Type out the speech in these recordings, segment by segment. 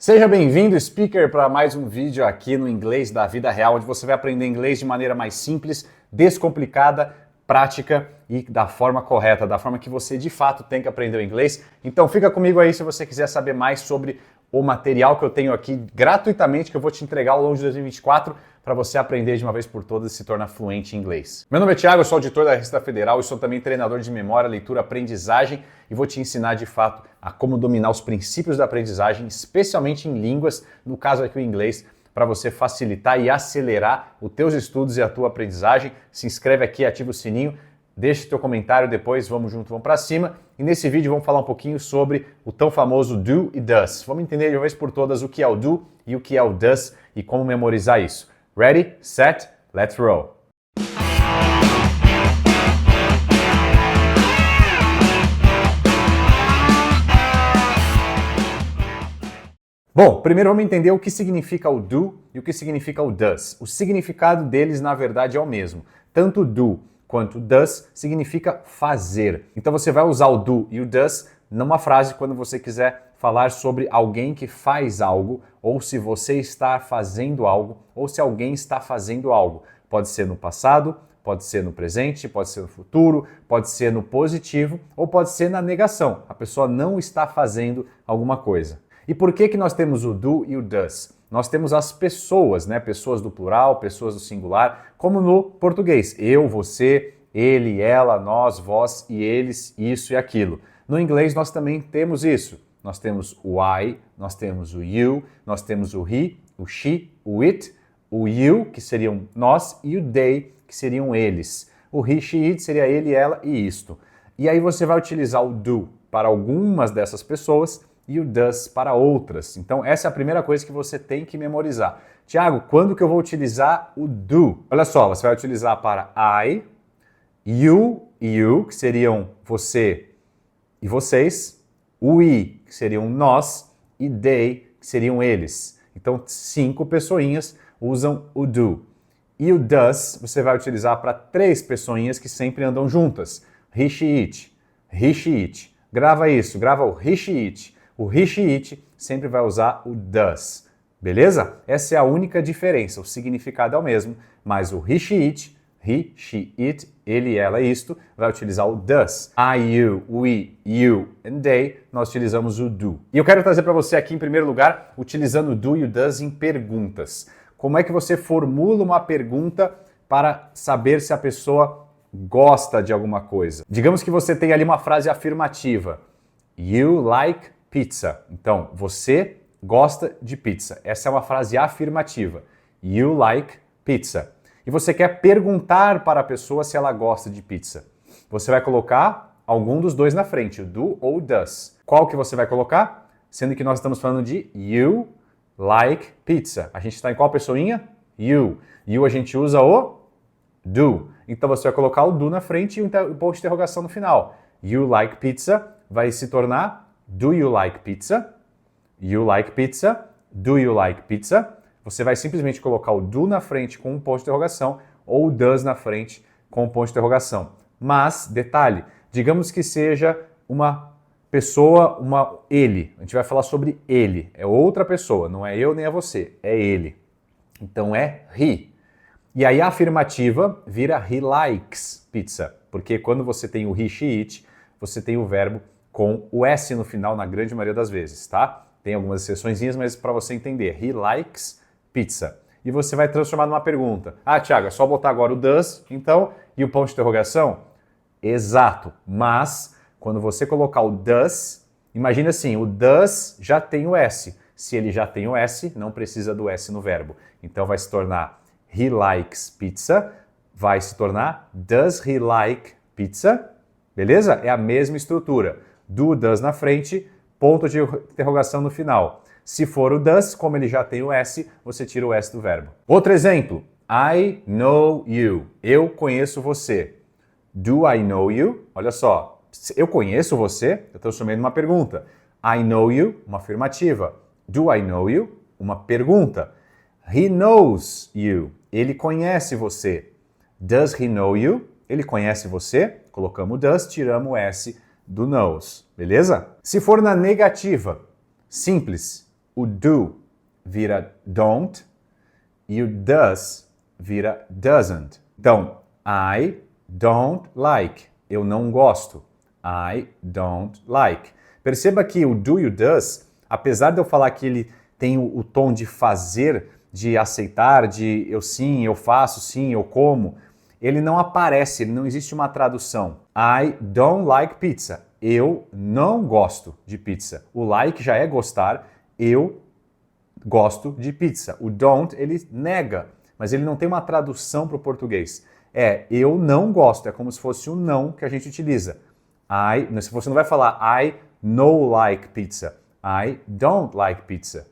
Seja bem-vindo, speaker, para mais um vídeo aqui no Inglês da Vida Real, onde você vai aprender inglês de maneira mais simples, descomplicada, prática e da forma correta, da forma que você de fato tem que aprender o inglês. Então fica comigo aí se você quiser saber mais sobre o material que eu tenho aqui gratuitamente, que eu vou te entregar ao longo de 2024 para você aprender de uma vez por todas e se tornar fluente em inglês. Meu nome é Thiago, eu sou auditor da Receita Federal e sou também treinador de memória, leitura, aprendizagem e vou te ensinar de fato a como dominar os princípios da aprendizagem, especialmente em línguas, no caso aqui o inglês, para você facilitar e acelerar os teus estudos e a tua aprendizagem. Se inscreve aqui, ativa o sininho, deixa teu comentário depois, vamos junto, vamos para cima. E nesse vídeo vamos falar um pouquinho sobre o tão famoso do e does. Vamos entender de uma vez por todas o que é o do e o que é o does e como memorizar isso. Ready, set, let's roll! Bom, primeiro vamos entender o que significa o do e o que significa o does. O significado deles, na verdade, é o mesmo. Tanto do quanto does significa fazer. Então você vai usar o do e o does numa frase quando você quiser falar sobre alguém que faz algo, ou se você está fazendo algo, ou se alguém está fazendo algo. Pode ser no passado, pode ser no presente, pode ser no futuro, pode ser no positivo, ou pode ser na negação. A pessoa não está fazendo alguma coisa. E por que nós temos o do e o does? Nós temos as pessoas, né? Pessoas do plural, pessoas do singular, como no português. Eu, você, ele, ela, nós, vós e eles, isso e aquilo. No inglês nós também temos isso. Nós temos o I, nós temos o you, nós temos o he, o she, o it, o you, que seriam nós, e o they, que seriam eles. O he, she, it seria ele, ela e isto. E aí você vai utilizar o do para algumas dessas pessoas e o does para outras. Então essa é a primeira coisa que você tem que memorizar. Tiago, quando que eu vou utilizar o do? Olha só, você vai utilizar para I, you e you, que seriam você e vocês, we, que seriam nós, e they, que seriam eles. Então 5 pessoinhas usam o do. E o does você vai utilizar para 3 pessoinhas que sempre andam juntas. He, she, it. He, she, it. Grava isso, grava o he, she, it. O he, she, it sempre vai usar o does, beleza? Essa é a única diferença, o significado é o mesmo, mas o he, she, it, ele, ela, isto, vai utilizar o does. I, you, we, you and they, nós utilizamos o do. E eu quero trazer para você aqui, em primeiro lugar, utilizando o do e o does em perguntas. Como é que você formula uma pergunta para saber se a pessoa gosta de alguma coisa? Digamos que você tem ali uma frase afirmativa. You like pizza. Então, você gosta de pizza. Essa é uma frase afirmativa. You like pizza. E você quer perguntar para a pessoa se ela gosta de pizza. Você vai colocar algum dos dois na frente, o do ou o does. Qual que você vai colocar? Sendo que nós estamos falando de you like pizza. A gente está em qual pessoinha? You. You a gente usa o do. Então você vai colocar o do na frente e o ponto de interrogação no final. You like pizza vai se tornar do you like pizza? You like pizza? Do you like pizza? Você vai simplesmente colocar o do na frente com um ponto de interrogação ou o does na frente com um ponto de interrogação. Mas, detalhe, digamos que seja uma pessoa, ele. A gente vai falar sobre ele. É outra pessoa, não é eu nem é você, é ele. Então é he. E aí a afirmativa vira he likes pizza, porque quando você tem o he, she, it, você tem o verbo com o S no final na grande maioria das vezes, tá? Tem algumas exceçõezinhas, mas para você entender, he likes pizza. E você vai transformar numa pergunta. Ah, Thiago, é só botar agora o does, então, e o ponto de interrogação? Exato, mas quando você colocar o does, imagina assim, o does já tem o S. Se ele já tem o S, não precisa do S no verbo. Então vai se tornar he likes pizza, vai se tornar does he like pizza, beleza? É a mesma estrutura. Do, does na frente, ponto de interrogação no final. Se for o does, como ele já tem o S, você tira o S do verbo. Outro exemplo. I know you. Eu conheço você. Do I know you? Olha só. Eu conheço você? Eu transformei numa pergunta. I know you, uma afirmativa. Do I know you? Uma pergunta. He knows you. Ele conhece você. Does he know you? Ele conhece você? Colocamos o does, tiramos o S do knows, beleza? Se for na negativa, simples. o do vira don't e o does vira doesn't. Então, I don't like. Eu não gosto. I don't like. Perceba que o do e o does, apesar de eu falar que ele tem o tom de fazer, de aceitar, de eu sim, eu faço, sim, eu como, ele não aparece, ele não existe uma tradução. I don't like pizza. Eu não gosto de pizza. O like já é gostar, eu gosto de pizza. O don't, ele nega, mas ele não tem uma tradução para o português. Eu não gosto, é como se fosse um não que a gente utiliza. Você não vai falar I no like pizza. I don't like pizza.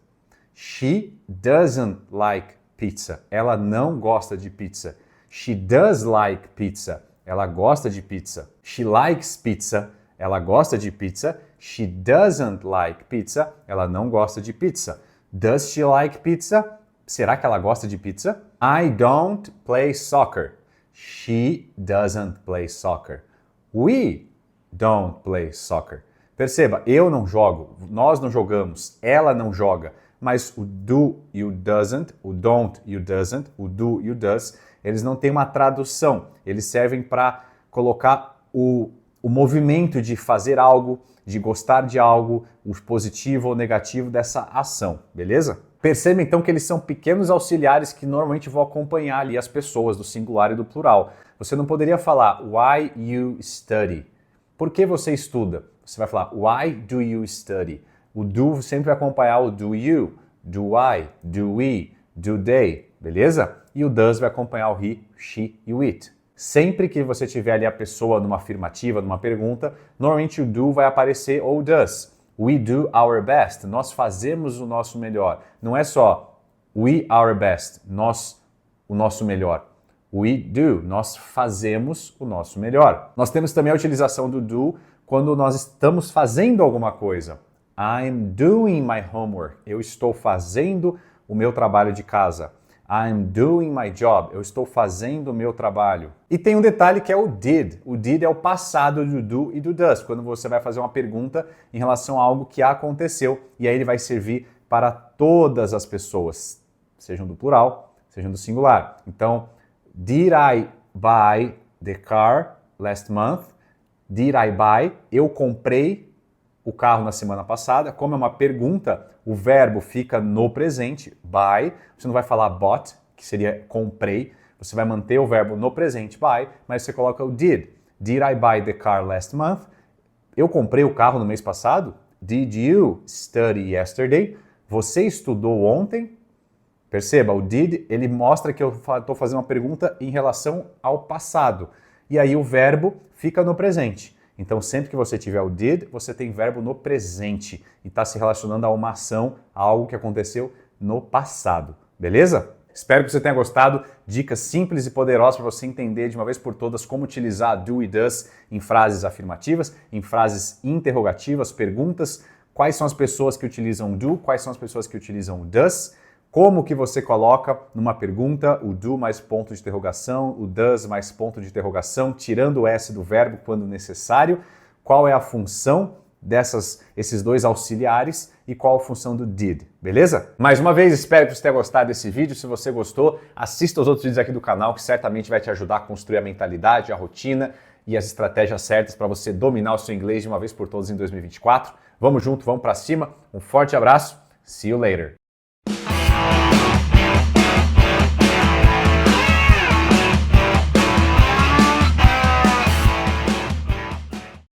She doesn't like pizza. Ela não gosta de pizza. She does like pizza. Ela gosta de pizza. She likes pizza. Ela gosta de pizza. She doesn't like pizza. Ela não gosta de pizza. Does she like pizza? Será que ela gosta de pizza? I don't play soccer. She doesn't play soccer. We don't play soccer. Perceba, eu não jogo, nós não jogamos, ela não joga, mas o do e o doesn't, o don't e o doesn't, o do e o does, eles não têm uma tradução. Eles servem para colocar o movimento de fazer algo, de gostar de algo, o positivo ou negativo dessa ação, beleza? Perceba então que eles são pequenos auxiliares que normalmente vão acompanhar ali as pessoas do singular e do plural. Você não poderia falar why you study. Por que você estuda? Você vai falar why do you study? O do sempre vai acompanhar o do you, do I, do we, do they, beleza? E o does vai acompanhar o he, she e o it. Sempre que você tiver ali a pessoa numa afirmativa, numa pergunta, normalmente o do vai aparecer ou does. We do our best. Nós fazemos o nosso melhor. Não é só we our best, nós o nosso melhor. We do, nós fazemos o nosso melhor. Nós temos também a utilização do do quando nós estamos fazendo alguma coisa. I'm doing my homework. Eu estou fazendo o meu trabalho de casa. I'm doing my job. Eu estou fazendo o meu trabalho. E tem um detalhe que é o did. O did é o passado do do e do does, quando você vai fazer uma pergunta em relação a algo que aconteceu, e aí ele vai servir para todas as pessoas, sejam do plural, sejam do singular. Então, did I buy the car last month? Did I buy? Eu comprei o carro na semana passada. Como é uma pergunta, o verbo fica no presente, buy. Você não vai falar bought, que seria comprei. Você vai manter o verbo no presente, buy, mas você coloca o did. Did I buy the car last month? Eu comprei o carro no mês passado? Did you study yesterday? Você estudou ontem? Perceba, o did, ele mostra que eu estou fazendo uma pergunta em relação ao passado. E aí o verbo fica no presente. Então, sempre que você tiver o did, você tem verbo no presente e está se relacionando a uma ação, a algo que aconteceu no passado. Beleza? Espero que você tenha gostado. Dicas simples e poderosas para você entender de uma vez por todas como utilizar do e does em frases afirmativas, em frases interrogativas, perguntas. Quais são as pessoas que utilizam do, quais são as pessoas que utilizam does. Como que você coloca numa pergunta o do mais ponto de interrogação, o does mais ponto de interrogação, tirando o S do verbo quando necessário, qual é a função esses dois auxiliares e qual a função do did, beleza? Mais uma vez, espero que você tenha gostado desse vídeo. Se você gostou, assista os outros vídeos aqui do canal que certamente vai te ajudar a construir a mentalidade, a rotina e as estratégias certas para você dominar o seu inglês de uma vez por todas em 2024. Vamos junto, vamos para cima. Um forte abraço. See you later.